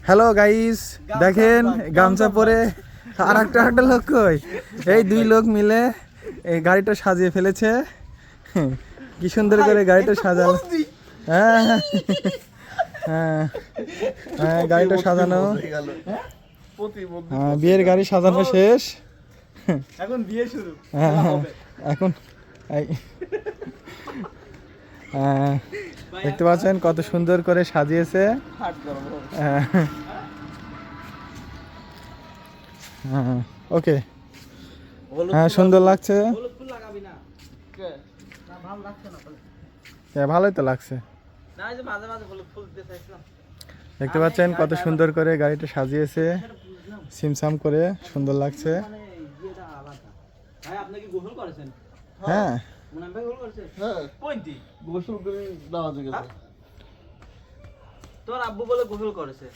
Hello guys, দেখেন গামছা পরে আর একটা লোক কই, এই দুই লোক মিলে এই গাড়িটা সাজিয়ে ফেলেছে। কি সুন্দর করে গাড়িটা সাজাল। হ্যাঁ হ্যাঁ হ্যাঁ, গাড়িটা সাজানো, বিয়ের গাড়ি সাজানো শেষ, এখন বিয়ে শুরু। এখন দেখতে পাচ্ছেন কত সুন্দর করে সাজিয়েছে। ওকে, হ্যাঁ সুন্দর লাগছে, ভালোই তো লাগছে। দেখতে পাচ্ছেন কত সুন্দর করে গাড়িটা সাজিয়েছে, সিমসাম করে সুন্দর লাগছে। হ্যাঁ তোর আব্বু বলে গোসল করেছে।